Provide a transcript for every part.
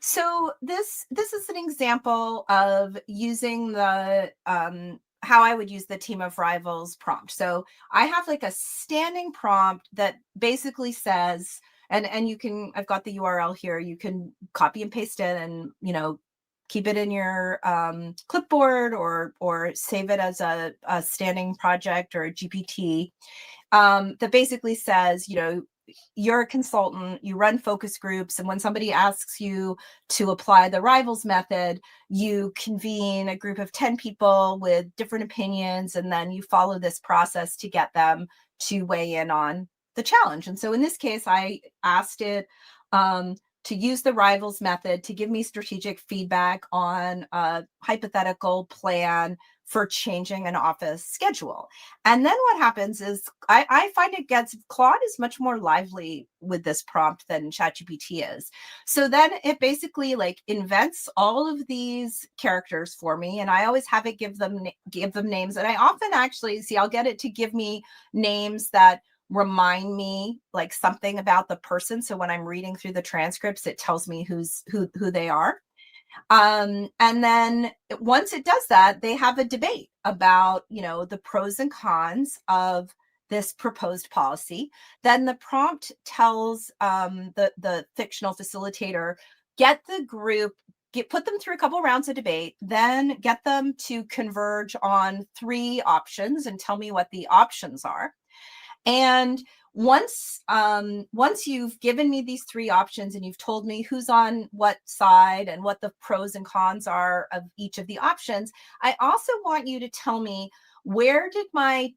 So this is an example of using the how I would use the team of rivals prompt. So I have like a standing prompt that basically says, and you can, I've got the URL here. You can copy and paste it, and keep it in your clipboard, or save it as a standing project or a GPT, that basically says, you're a consultant, you run focus groups, and when somebody asks you to apply the rivals method, you convene a group of 10 people with different opinions, and then you follow this process to get them to weigh in on the challenge. And so in this case, I asked it to use the rivals method to give me strategic feedback on a hypothetical plan for changing an office schedule. And then what happens is I find Claude is much more lively with this prompt than ChatGPT is. So then it basically like invents all of these characters for me, and I always have it give them names. And I often actually see I'll get it to give me names that remind me like something about the person. So when I'm reading through the transcripts, it tells me who they are. And then once it does that, they have a debate about, the pros and cons of this proposed policy. Then the prompt tells the fictional facilitator, get the group, put them through a couple rounds of debate, then get them to converge on 3 options and tell me what the options are. And once you've given me these 3 options and you've told me who's on what side and what the pros and cons are of each of the options, I also want you to tell me, where did my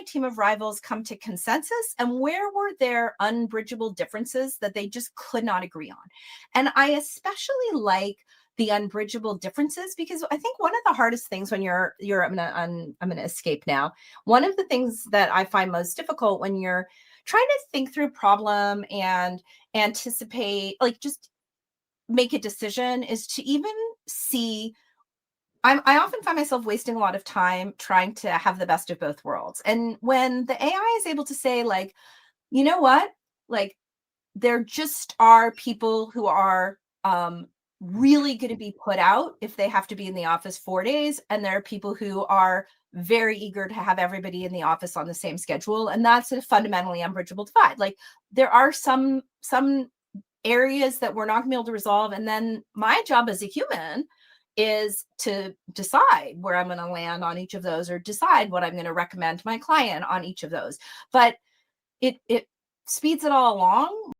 team of rivals come to consensus, and where were there unbridgeable differences that they just could not agree on? And I especially like the unbridgeable differences, because I think one of the hardest things when I'm gonna escape now. One of the things that I find most difficult when you're trying to think through a problem and anticipate, like just make a decision, is to even see. I often find myself wasting a lot of time trying to have the best of both worlds. And when the AI is able to say, like, you know what, like, there just are people who are really going to be put out if they have to be in the office 4 days, and there are people who are very eager to have everybody in the office on the same schedule, and that's a fundamentally unbridgeable divide. Like, there are some areas that we're not going to be able to resolve, and then my job as a human is to decide where I'm going to land on each of those, or decide what I'm going to recommend to my client on each of those. But it speeds it all along